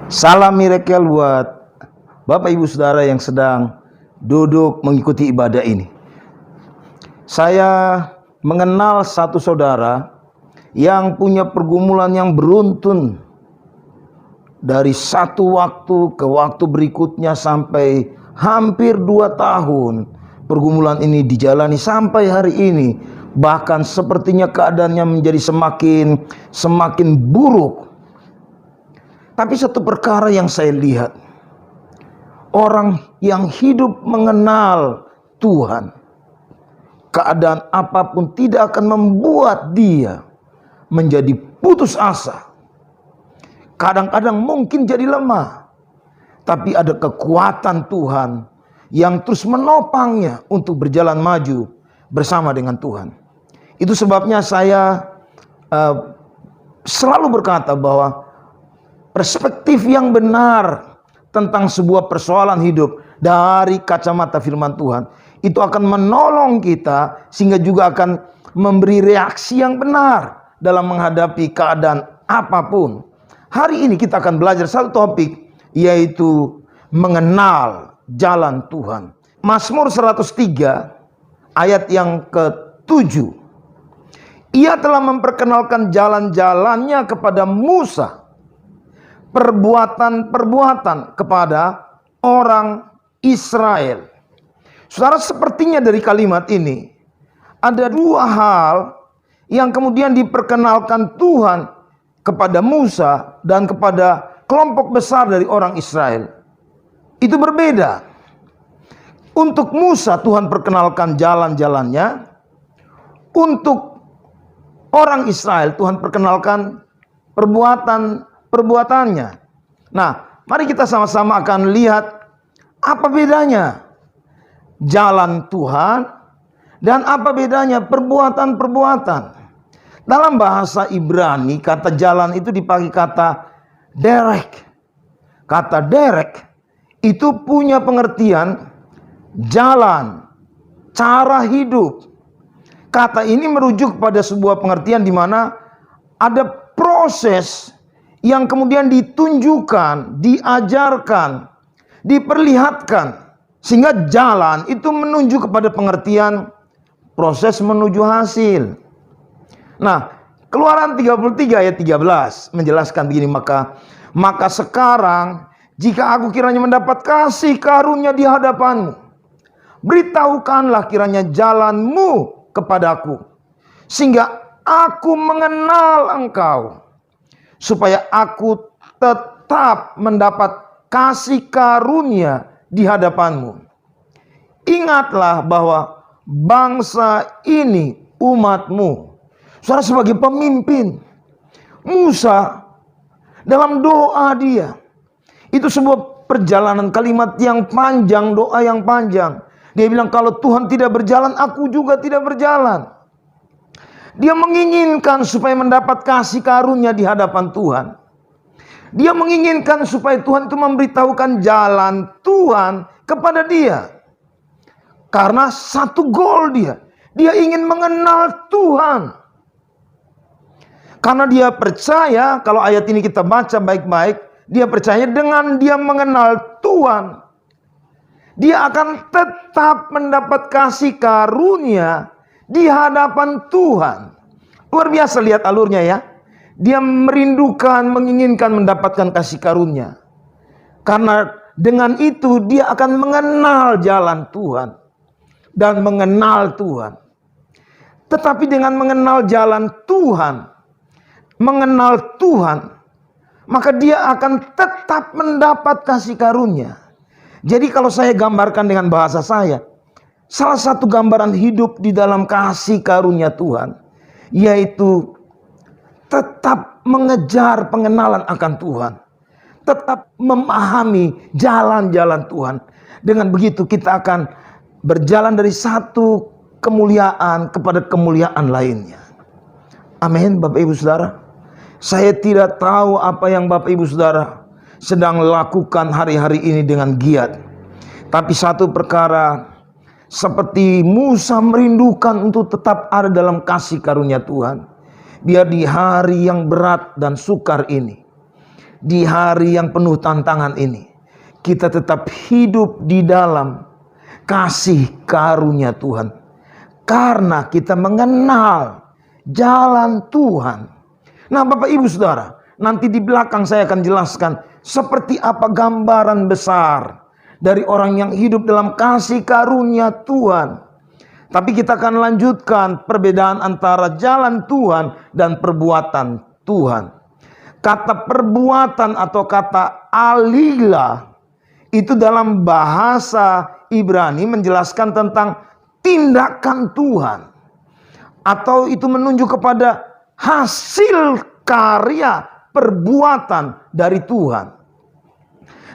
Salam miracle buat Bapak Ibu Saudara yang sedang duduk mengikuti ibadah ini. Saya mengenal satu saudara yang punya pergumulan yang beruntun dari satu waktu ke waktu berikutnya sampai hampir 2 tahun. Pergumulan ini dijalani sampai hari ini. Bahkan sepertinya keadaannya menjadi semakin buruk. Tapi satu perkara yang saya lihat, orang yang hidup mengenal Tuhan, keadaan apapun tidak akan membuat dia menjadi putus asa. Kadang-kadang mungkin jadi lemah, tapi ada kekuatan Tuhan yang terus menopangnya untuk berjalan maju bersama dengan Tuhan. Itu sebabnya saya selalu berkata bahwa perspektif yang benar tentang sebuah persoalan hidup dari kacamata firman Tuhan itu akan menolong kita, sehingga juga akan memberi reaksi yang benar dalam menghadapi keadaan apapun. Hari ini kita akan belajar satu topik, yaitu mengenal jalan Tuhan. Mazmur 103 ayat yang ke-7. Ia telah memperkenalkan jalan-jalannya kepada Musa, perbuatan-perbuatan kepada orang Israel. Saudara, sepertinya dari kalimat ini ada 2 hal yang kemudian diperkenalkan Tuhan kepada Musa dan kepada kelompok besar dari orang Israel. Itu berbeda. Untuk Musa Tuhan perkenalkan jalan-jalannya. Untuk orang Israel Tuhan perkenalkan perbuatannya. Nah, mari kita sama-sama akan lihat apa bedanya jalan Tuhan dan apa bedanya perbuatan-perbuatan. Dalam bahasa Ibrani, kata jalan itu dipakai kata derek. Kata derek itu punya pengertian jalan, cara hidup. Kata ini merujuk pada sebuah pengertian di mana ada proses yang kemudian ditunjukkan, diajarkan, diperlihatkan, sehingga jalan itu menunjuk kepada pengertian proses menuju hasil. Nah, Keluaran 33 ayat 13 menjelaskan begini, maka sekarang jika aku kiranya mendapat kasih karunia di hadapanmu, beritahukanlah kiranya jalanmu kepadaku, sehingga aku mengenal engkau, supaya aku tetap mendapat kasih karunia di hadapanmu. Ingatlah bahwa bangsa ini umatmu. Saudara, sebagai pemimpin, Musa dalam doa dia, itu sebuah perjalanan kalimat yang panjang, doa yang panjang. Dia bilang, kalau Tuhan tidak berjalan, aku juga tidak berjalan. Dia menginginkan supaya mendapat kasih karunia di hadapan Tuhan. Dia menginginkan supaya Tuhan itu memberitahukan jalan Tuhan kepada dia. Karena satu goal dia ingin mengenal Tuhan. Karena dia percaya, kalau ayat ini kita baca baik-baik, dia percaya dengan dia mengenal Tuhan, dia akan tetap mendapat kasih karunia di hadapan Tuhan. Luar biasa, lihat alurnya ya. Dia merindukan, menginginkan mendapatkan kasih karunia. Karena dengan itu dia akan mengenal jalan Tuhan dan mengenal Tuhan. Tetapi dengan mengenal jalan Tuhan, mengenal Tuhan, maka dia akan tetap mendapat kasih karunia. Jadi kalau saya gambarkan dengan bahasa saya, salah satu gambaran hidup di dalam kasih karunia Tuhan, yaitu tetap mengejar pengenalan akan Tuhan, tetap memahami jalan-jalan Tuhan. Dengan begitu kita akan berjalan dari satu kemuliaan kepada kemuliaan lainnya. Amin, Bapak Ibu Saudara. Saya tidak tahu apa yang Bapak Ibu Saudara sedang lakukan hari-hari ini dengan giat. Tapi satu perkara, seperti Musa merindukan untuk tetap ada dalam kasih karunia Tuhan, biar di hari yang berat dan sukar ini di hari yang penuh tantangan ini, kita tetap hidup di dalam kasih karunia Tuhan. Karena kita mengenal jalan Tuhan. Nah Bapak Ibu Saudara, nanti di belakang saya akan jelaskan seperti apa gambaran besar dari orang yang hidup dalam kasih karunia Tuhan. Tapi kita akan lanjutkan perbedaan antara jalan Tuhan dan perbuatan Tuhan. Kata perbuatan atau kata alila itu dalam bahasa Ibrani menjelaskan tentang tindakan Tuhan. Atau itu menunjuk kepada hasil karya perbuatan dari Tuhan.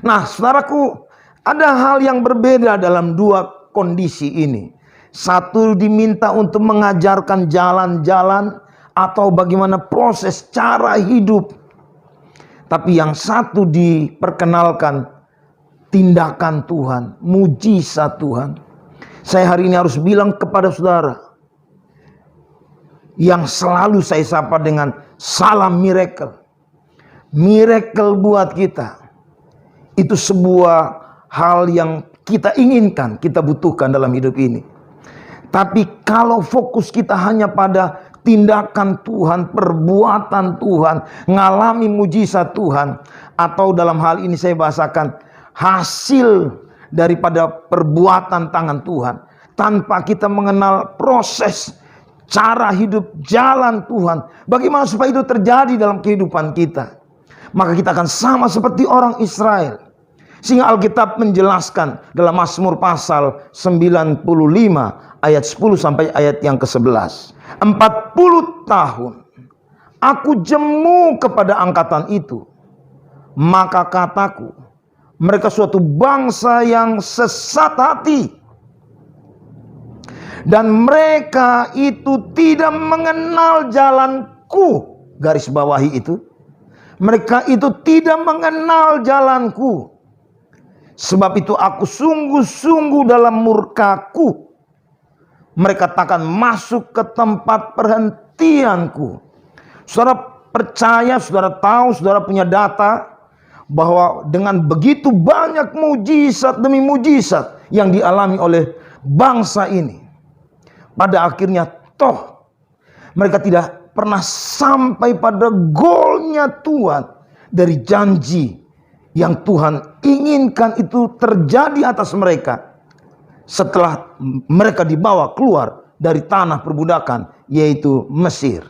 Nah saudaraku, ada hal yang berbeda dalam dua kondisi ini. Satu diminta untuk mengajarkan jalan-jalan atau bagaimana proses cara hidup. Tapi yang satu diperkenalkan tindakan Tuhan, mujizat Tuhan. Saya hari ini harus bilang kepada saudara yang selalu saya sapa dengan salam miracle. Miracle buat kita itu sebuah hal yang kita inginkan, kita butuhkan dalam hidup ini. Tapi kalau fokus kita hanya pada tindakan Tuhan, perbuatan Tuhan, ngalami mujizat Tuhan, atau dalam hal ini saya bahasakan hasil daripada perbuatan tangan Tuhan, tanpa kita mengenal proses cara hidup jalan Tuhan, bagaimana supaya itu terjadi dalam kehidupan kita, maka kita akan sama seperti orang Israel. Sehingga Alkitab menjelaskan dalam Mazmur pasal 95 ayat 10 sampai ayat yang ke-11. 40 tahun aku jemu kepada angkatan itu, maka kataku, mereka suatu bangsa yang sesat hati, dan mereka itu tidak mengenal jalanku. Garis bawahi itu, mereka itu tidak mengenal jalanku. Sebab itu aku sungguh-sungguh dalam murkaku, mereka takkan masuk ke tempat perhentianku. Saudara percaya, saudara tahu, saudara punya data bahwa dengan begitu banyak mujizat demi mujizat yang dialami oleh bangsa ini, pada akhirnya toh mereka tidak pernah sampai pada goalnya Tuhan dari janji yang Tuhan inginkan itu terjadi atas mereka setelah mereka dibawa keluar dari tanah perbudakan, yaitu Mesir.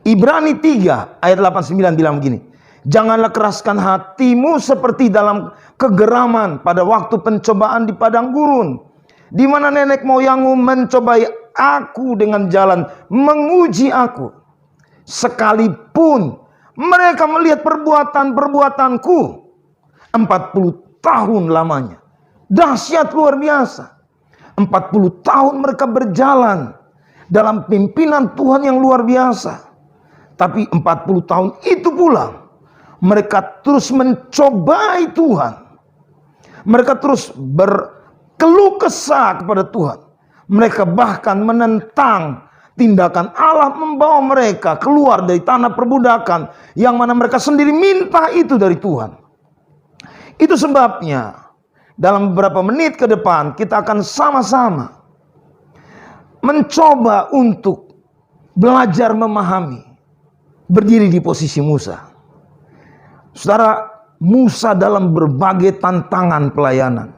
Ibrani 3 ayat 89 bilang begini, janganlah keraskan hatimu seperti dalam kegeraman pada waktu pencobaan di padang gurun, di mana nenek moyangmu mencobai aku dengan jalan menguji aku. Sekalipun mereka melihat perbuatan-perbuatanku 40 tahun lamanya. Dahsyat luar biasa. 40 tahun mereka berjalan dalam pimpinan Tuhan yang luar biasa. Tapi 40 tahun itu pula mereka terus mencobai Tuhan. Mereka terus berkeluh kesah kepada Tuhan. Mereka bahkan menentang tindakan Allah membawa mereka keluar dari tanah perbudakan yang mana mereka sendiri minta itu dari Tuhan. Itu sebabnya dalam beberapa menit ke depan kita akan sama-sama mencoba untuk belajar memahami, berdiri di posisi Musa. Saudara, Musa dalam berbagai tantangan pelayanan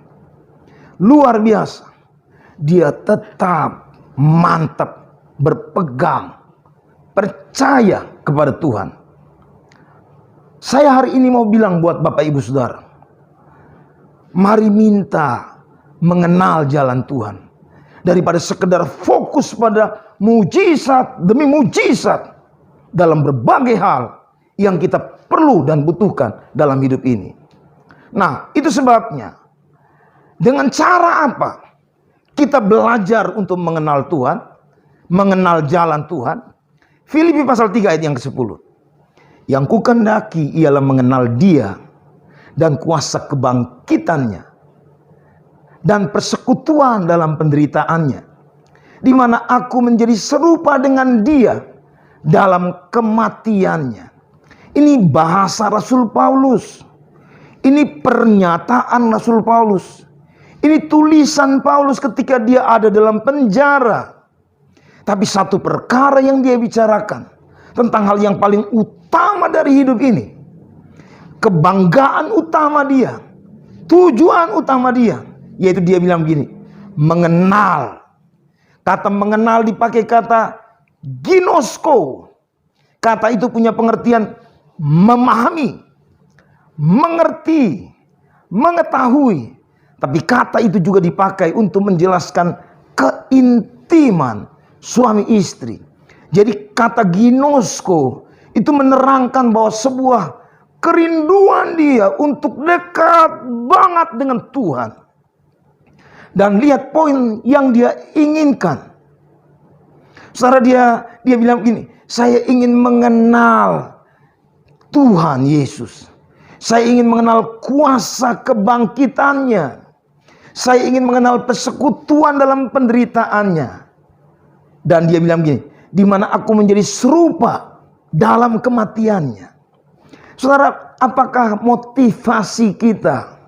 luar biasa, dia tetap mantap, berpegang, percaya kepada Tuhan. Saya hari ini mau bilang buat Bapak Ibu Saudara, mari minta mengenal jalan Tuhan daripada sekedar fokus pada mujizat demi mujizat dalam berbagai hal yang kita perlu dan butuhkan dalam hidup ini. Nah, itu sebabnya dengan cara apa kita belajar untuk mengenal Tuhan, mengenal jalan Tuhan? Filipi pasal 3 ayat yang ke-10. Yang kukendaki ialah mengenal Dia dan kuasa kebangkitannya dan persekutuan dalam penderitaannya, di mana aku menjadi serupa dengan Dia dalam kematiannya, Ini bahasa Rasul Paulus. Ini pernyataan Rasul Paulus. Ini tulisan Paulus ketika dia ada dalam penjara. Tapi satu perkara yang dia bicarakan tentang hal yang paling utama dari hidup ini. Kebanggaan utama dia. Tujuan utama dia. Yaitu dia bilang begini. Mengenal. Kata mengenal dipakai kata ginosko. Kata itu punya pengertian memahami, mengerti, mengetahui. Tapi kata itu juga dipakai untuk menjelaskan keintiman suami istri. Jadi kata ginosko itu menerangkan bahwa sebuah kerinduan dia untuk dekat banget dengan Tuhan. Dan lihat poin yang dia inginkan. Saudara, dia bilang begini, saya ingin mengenal Tuhan Yesus. Saya ingin mengenal kuasa kebangkitannya. Saya ingin mengenal persekutuan dalam penderitaannya. Dan dia bilang begini, di mana aku menjadi serupa dalam kematiannya. Saudara, apakah motivasi kita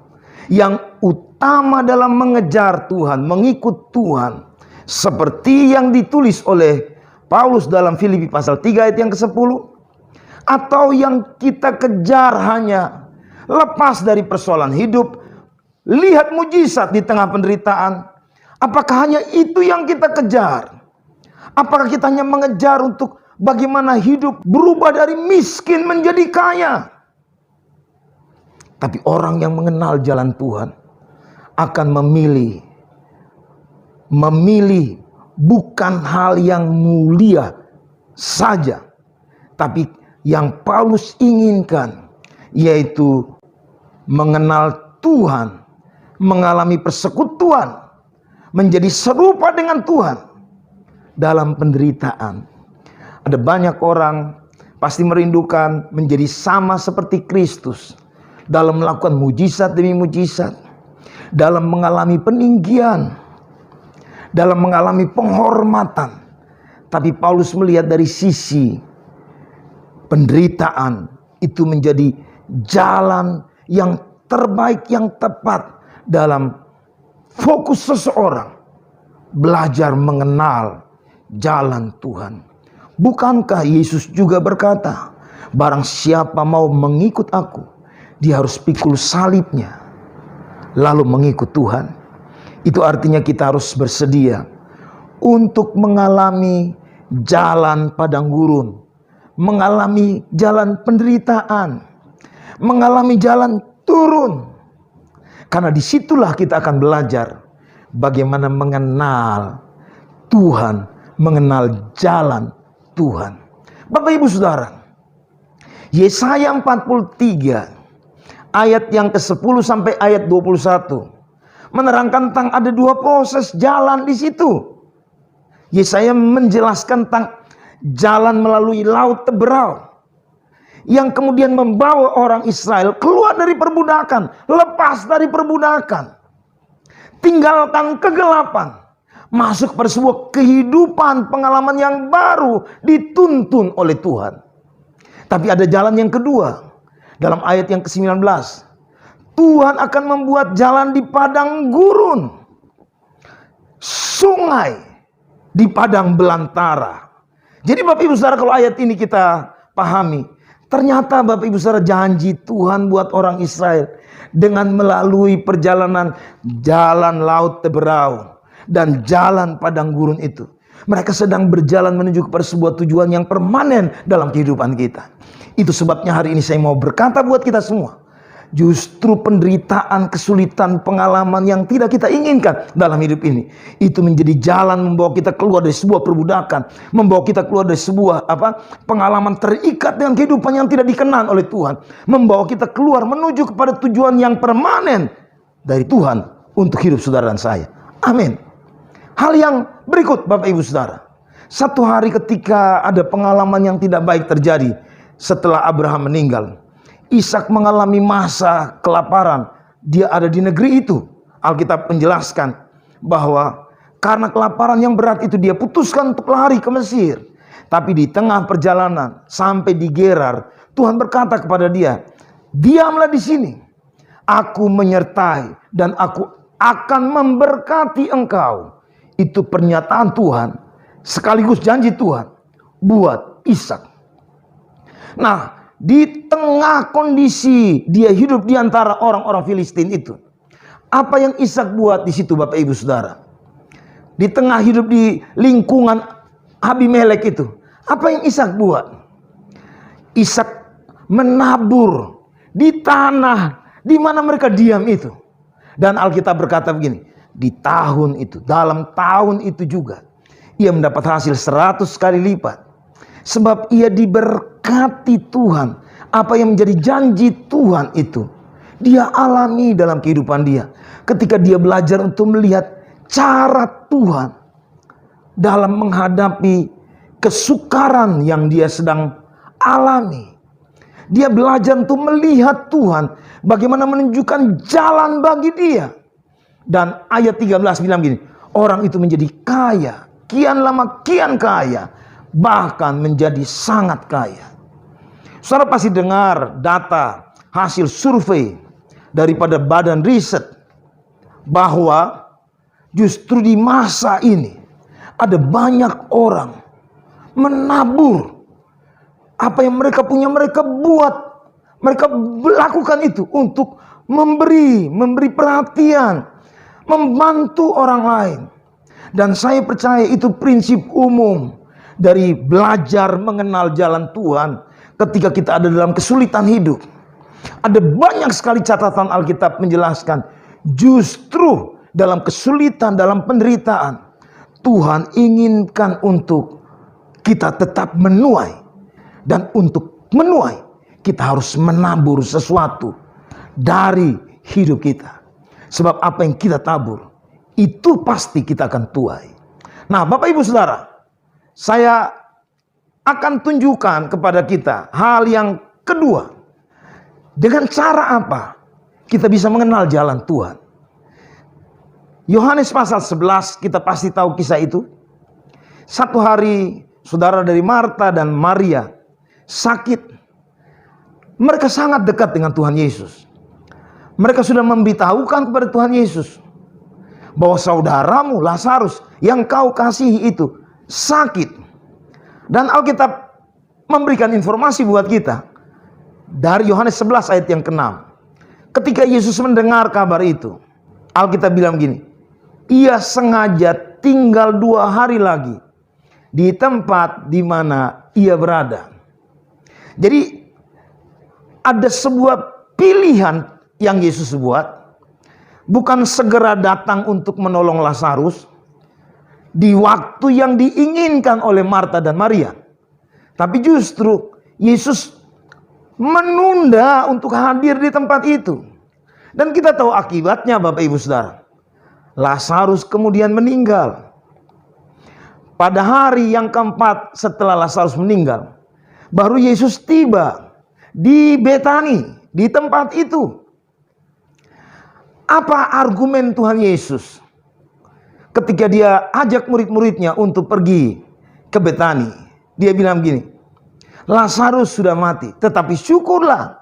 yang utama dalam mengejar Tuhan, mengikut Tuhan, seperti yang ditulis oleh Paulus dalam Filipi pasal 3 ayat yang ke-10? Atau yang kita kejar hanya lepas dari persoalan hidup, lihat mujizat di tengah penderitaan? Apakah hanya itu yang kita kejar? Apakah kita hanya mengejar untuk bagaimana hidup berubah dari miskin menjadi kaya? Tapi orang yang mengenal jalan Tuhan akan memilih bukan hal yang mulia saja, tapi yang Paulus inginkan, yaitu mengenal Tuhan, mengalami persekutuan, menjadi serupa dengan Tuhan dalam penderitaan. Ada banyak orang pasti merindukan menjadi sama seperti Kristus dalam melakukan mujizat demi mujizat, dalam mengalami peninggian, dalam mengalami penghormatan. Tapi Paulus melihat dari sisi penderitaan itu menjadi jalan yang terbaik, yang tepat dalam fokus seseorang belajar mengenal jalan Tuhan. Bukankah Yesus juga berkata, barang siapa mau mengikut aku, dia harus pikul salibnya lalu mengikut Tuhan. Itu artinya kita harus bersedia untuk mengalami jalan padang gurun, mengalami jalan penderitaan, mengalami jalan turun. Karena disitulah kita akan belajar bagaimana mengenal Tuhan, mengenal jalan Tuhan. Bapak Ibu Saudara, Yesaya 43 ayat yang ke-10 sampai ayat 21 menerangkan tentang ada dua proses jalan di situ. Yesaya menjelaskan tentang jalan melalui laut Teberau yang kemudian membawa orang Israel keluar dari perbudakan, lepas dari perbudakan, tinggalkan kegelapan, masuk pada sebuah kehidupan, pengalaman yang baru dituntun oleh Tuhan. Tapi ada jalan yang kedua. Dalam ayat yang ke-19, Tuhan akan membuat jalan di padang gurun, sungai di padang belantara. Jadi Bapak Ibu Saudara, kalau ayat ini kita pahami, ternyata Bapak Ibu Saudara, janji Tuhan buat orang Israel dengan melalui perjalanan jalan laut Teberau dan jalan padang gurun itu, mereka sedang berjalan menuju kepada sebuah tujuan yang permanen dalam kehidupan kita. Itu sebabnya hari ini saya mau berkata buat kita semua, justru penderitaan, kesulitan, pengalaman yang tidak kita inginkan dalam hidup ini, itu menjadi jalan membawa kita keluar dari sebuah perbudakan, membawa kita keluar dari sebuah pengalaman terikat dengan kehidupan yang tidak dikenal oleh Tuhan, membawa kita keluar menuju kepada tujuan yang permanen dari Tuhan untuk hidup saudara dan saya. Amin. Hal yang berikut Bapak Ibu Saudara, satu hari ketika ada pengalaman yang tidak baik terjadi setelah Abraham meninggal, Ishak mengalami masa kelaparan. Dia ada di negeri itu. Alkitab menjelaskan bahwa karena kelaparan yang berat itu dia putuskan untuk lari ke Mesir. Tapi di tengah perjalanan sampai di Gerar, Tuhan berkata kepada dia, diamlah di sini. Aku menyertai dan aku akan memberkati engkau. Itu pernyataan Tuhan sekaligus janji Tuhan buat Ishak. Nah, di tengah kondisi dia hidup di antara orang-orang Filistin itu, apa yang Ishak buat di situ, Bapak Ibu Saudara? Di tengah hidup di lingkungan Abimelek itu, apa yang Ishak buat? Ishak menabur di tanah di mana mereka diam itu. Dan Alkitab berkata begini, di tahun itu, dalam tahun itu juga, ia mendapat hasil 100 kali lipat. Sebab ia diberkati Tuhan. Apa yang menjadi janji Tuhan itu, dia alami dalam kehidupan dia. Ketika dia belajar untuk melihat cara Tuhan dalam menghadapi kesukaran yang dia sedang alami. Dia belajar untuk melihat Tuhan bagaimana menunjukkan jalan bagi dia. Dan ayat 13 bilang gini, orang itu menjadi kaya, kian lama kian kaya, bahkan menjadi sangat kaya. Saudara pasti dengar data hasil survei daripada badan riset bahwa justru di masa ini ada banyak orang menabur apa yang mereka punya, mereka buat, mereka lakukan itu untuk memberi perhatian, membantu orang lain. Dan saya percaya itu prinsip umum dari belajar mengenal jalan Tuhan ketika kita ada dalam kesulitan hidup. Ada banyak sekali catatan Alkitab menjelaskan justru dalam kesulitan, dalam penderitaan, Tuhan inginkan untuk kita tetap menuai. Dan untuk menuai, kita harus menabur sesuatu dari hidup kita. Sebab apa yang kita tabur, itu pasti kita akan tuai. Nah, Bapak Ibu Saudara, saya akan tunjukkan kepada kita hal yang kedua. Dengan cara apa kita bisa mengenal jalan Tuhan? Yohanes pasal 11, kita pasti tahu kisah itu. Satu hari, saudara dari Marta dan Maria sakit. Mereka sangat dekat dengan Tuhan Yesus. Mereka sudah memberitahukan kepada Tuhan Yesus bahwa saudaramu Lazarus yang kau kasihi itu sakit. Dan Alkitab memberikan informasi buat kita dari Yohanes 11 ayat yang ke-6. Ketika Yesus mendengar kabar itu, Alkitab bilang gini, ia sengaja tinggal 2 hari lagi di tempat di mana ia berada. Jadi ada sebuah pilihan yang Yesus buat, bukan segera datang untuk menolong Lazarus di waktu yang diinginkan oleh Marta dan Maria, tapi justru Yesus menunda untuk hadir di tempat itu. Dan kita tahu akibatnya, Bapak Ibu Saudara. Lazarus kemudian meninggal. Pada hari yang keempat setelah Lazarus meninggal, baru Yesus tiba di Betani, di tempat itu. Apa argumen Tuhan Yesus ketika dia ajak murid-muridnya untuk pergi ke Betani? Dia bilang gini, Lazarus sudah mati, tetapi syukurlah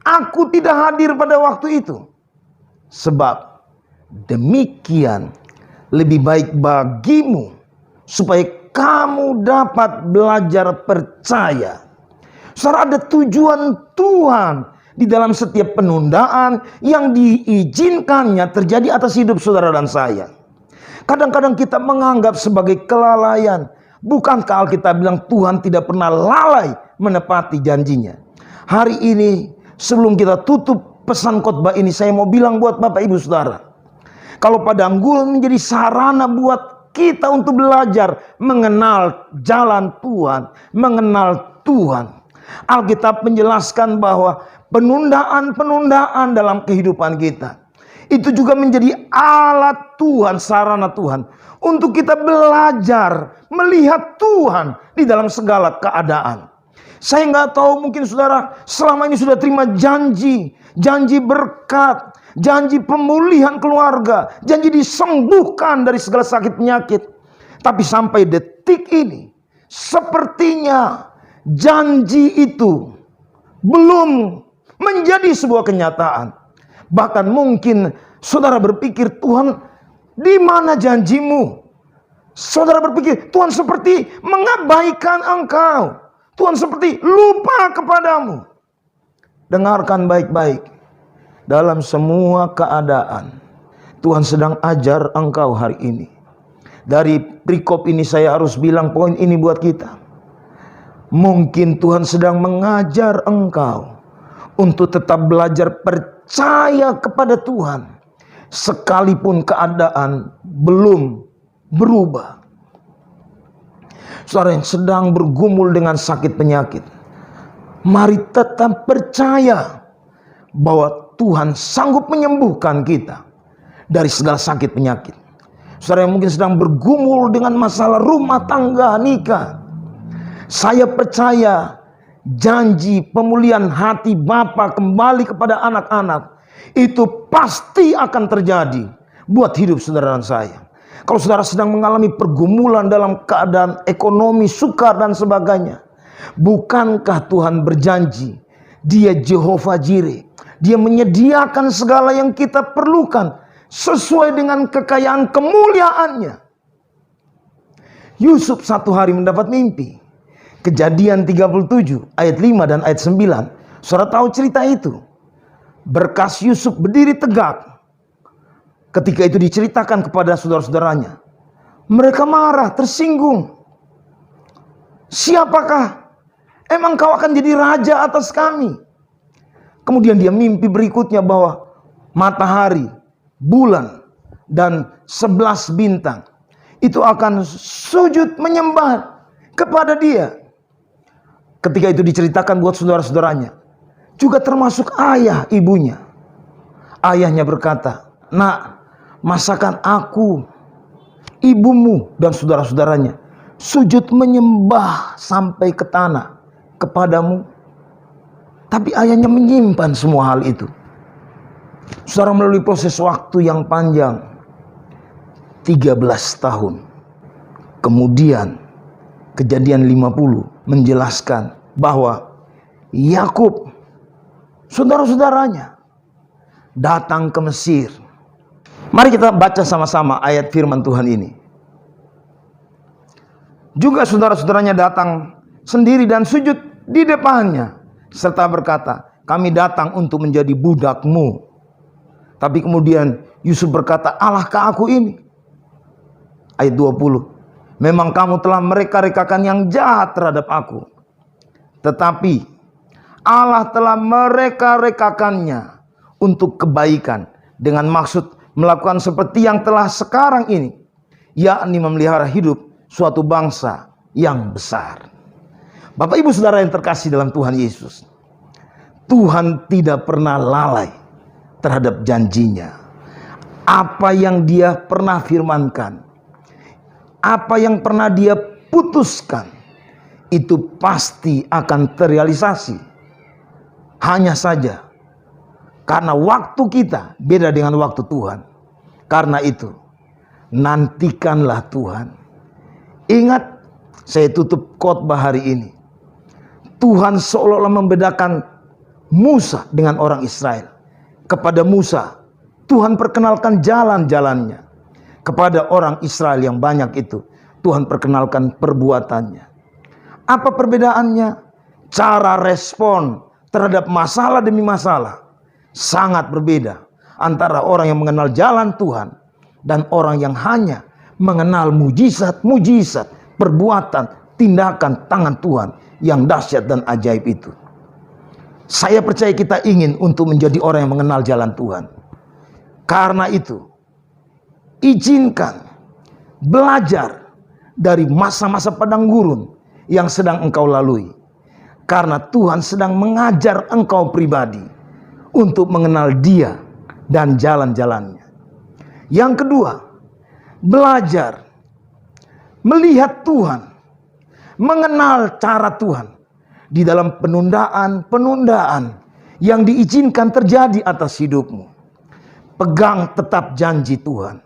aku tidak hadir pada waktu itu. Sebab demikian lebih baik bagimu supaya kamu dapat belajar percaya. Saudara, ada tujuan Tuhan di dalam setiap penundaan yang diizinkannya terjadi atas hidup saudara dan saya. Kadang-kadang kita menganggap sebagai kelalaian. Bukankah Alkitab bilang Tuhan tidak pernah lalai menepati janjinya? Hari ini sebelum kita tutup pesan khotbah ini, saya mau bilang buat Bapak Ibu Saudara, kalau Padang Gul menjadi sarana buat kita untuk belajar mengenal jalan Tuhan, mengenal Tuhan. Alkitab menjelaskan bahwa penundaan-penundaan dalam kehidupan kita itu juga menjadi alat Tuhan, sarana Tuhan untuk kita belajar melihat Tuhan di dalam segala keadaan. Saya nggak tahu, mungkin saudara selama ini sudah terima janji berkat, janji pemulihan keluarga, janji disembuhkan dari segala sakit penyakit. Tapi sampai detik ini, sepertinya janji itu belum menjadi sebuah kenyataan. Bahkan mungkin saudara berpikir, Tuhan, di mana janjimu? Saudara berpikir, Tuhan seperti mengabaikan engkau. Tuhan seperti lupa kepadamu. Dengarkan baik-baik. Dalam semua keadaan, Tuhan sedang ajar engkau hari ini. Dari perikop ini saya harus bilang poin ini buat kita. Mungkin Tuhan sedang mengajar engkau untuk tetap belajar percaya kepada Tuhan, sekalipun keadaan belum berubah. Saudara yang sedang bergumul dengan sakit penyakit, mari tetap percaya bahwa Tuhan sanggup menyembuhkan kita dari segala sakit penyakit. Saudara yang mungkin sedang bergumul dengan masalah rumah tangga, nikah, saya percaya janji pemulihan hati Bapa kembali kepada anak-anak itu pasti akan terjadi buat hidup saudara dan saya. Kalau saudara sedang mengalami pergumulan dalam keadaan ekonomi, sukar dan sebagainya, bukankah Tuhan berjanji Dia Jehovah Jireh, Dia menyediakan segala yang kita perlukan sesuai dengan kekayaan kemuliaannya. Yusuf satu hari mendapat mimpi. Kejadian 37 ayat 5 dan ayat 9. Saudara tahu cerita itu. Berkas Yusuf berdiri tegak. Ketika itu diceritakan kepada saudara-saudaranya, mereka marah, tersinggung. Siapakah? Emang kau akan jadi raja atas kami? Kemudian dia mimpi berikutnya bahwa matahari, bulan, dan 11 bintang itu akan sujud menyembah kepada dia. Ketika itu diceritakan buat saudara-saudaranya, juga termasuk ayah ibunya. Ayahnya berkata, "Nak, masakan aku, ibumu dan saudara-saudaranya sujud menyembah sampai ke tanah kepadamu?" Tapi ayahnya menyimpan semua hal itu. Saudara, melalui proses waktu yang panjang, 13 tahun. Kemudian Kejadian 50 menjelaskan bahwa Yakub, saudara-saudaranya, datang ke Mesir. Mari kita baca sama-sama ayat firman Tuhan ini. Juga saudara-saudaranya datang sendiri dan sujud di depannya, serta berkata, "Kami datang untuk menjadi budakmu." Tapi kemudian Yusuf berkata, "Allahkah aku ini?" Ayat 20. "Memang kamu telah mereka-rekakan yang jahat terhadap aku. Tetapi Allah telah mereka-rekakannya untuk kebaikan, dengan maksud melakukan seperti yang telah sekarang ini, yakni memelihara hidup suatu bangsa yang besar." Bapak Ibu Saudara yang terkasih dalam Tuhan Yesus, Tuhan tidak pernah lalai terhadap janjinya. Apa yang Dia pernah firmankan, apa yang pernah Dia putuskan, itu pasti akan terrealisasi. Hanya saja karena waktu kita beda dengan waktu Tuhan. Karena itu, nantikanlah Tuhan. Ingat, saya tutup khotbah hari ini. Tuhan seolah-olah membedakan Musa dengan orang Israel. Kepada Musa, Tuhan perkenalkan jalan-jalannya. Kepada orang Israel yang banyak itu, Tuhan perkenalkan perbuatannya. Apa perbedaannya? Cara respon terhadap masalah demi masalah sangat berbeda antara orang yang mengenal jalan Tuhan dan orang yang hanya mengenal mujizat-mujizat, perbuatan, tindakan tangan Tuhan yang dahsyat dan ajaib itu. Saya percaya kita ingin untuk menjadi orang yang mengenal jalan Tuhan. Karena itu, izinkan belajar dari masa-masa padang gurun yang sedang engkau lalui. Karena Tuhan sedang mengajar engkau pribadi untuk mengenal Dia dan jalan-jalannya. Yang kedua, belajar melihat Tuhan, mengenal cara Tuhan di dalam penundaan-penundaan yang diizinkan terjadi atas hidupmu. Pegang tetap janji Tuhan.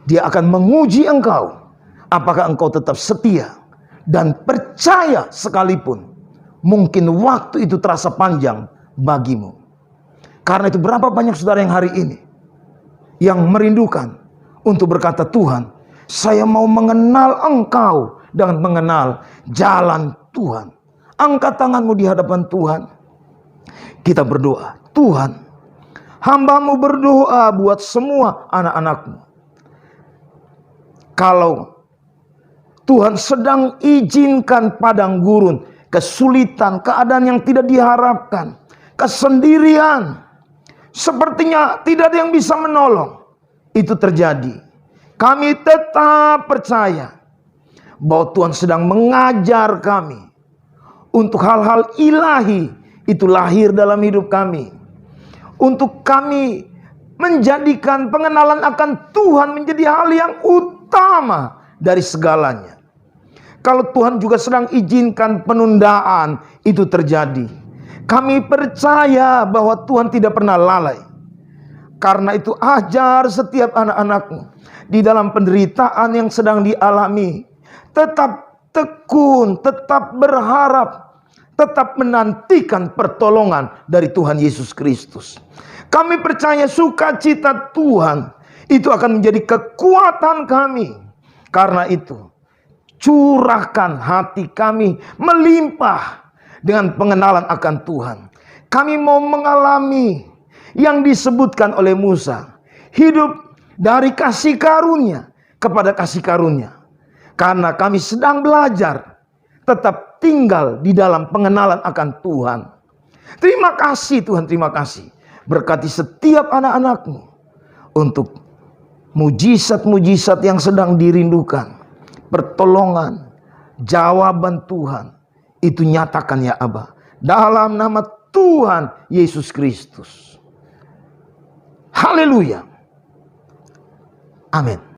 Dia akan menguji engkau, apakah engkau tetap setia dan percaya sekalipun mungkin waktu itu terasa panjang bagimu. Karena itu berapa banyak saudara yang hari ini yang merindukan untuk berkata, Tuhan, saya mau mengenal Engkau dan mengenal jalan Tuhan. Angkat tanganmu di hadapan Tuhan. Kita berdoa. Tuhan, hamba-Mu berdoa buat semua anak-anak-Mu. Kalau Tuhan sedang izinkan padang gurun, kesulitan, keadaan yang tidak diharapkan, kesendirian, sepertinya tidak ada yang bisa menolong, itu terjadi. Kami tetap percaya bahwa Tuhan sedang mengajar kami untuk hal-hal ilahi itu lahir dalam hidup kami. Untuk kami menjadikan pengenalan akan Tuhan menjadi hal yang utama dari segalanya. Kalau Tuhan juga sedang izinkan penundaan itu terjadi, kami percaya bahwa Tuhan tidak pernah lalai. Karena itu ajar setiap anak-anak-Mu di dalam penderitaan yang sedang dialami, tetap tekun, tetap berharap, tetap menantikan pertolongan dari Tuhan Yesus Kristus. Kami percaya sukacita Tuhan itu akan menjadi kekuatan kami. Karena itu, curahkan hati kami melimpah dengan pengenalan akan Tuhan. Kami mau mengalami yang disebutkan oleh Musa, hidup dari kasih karunia kepada kasih karunia. Karena kami sedang belajar tetap tinggal di dalam pengenalan akan Tuhan. Terima kasih Tuhan, terima kasih. Berkati setiap anak-anak-Mu untuk mujizat-mujizat yang sedang dirindukan. Pertolongan, jawaban Tuhan itu nyatakan ya Aba, dalam nama Tuhan Yesus Kristus. Haleluya. Amin.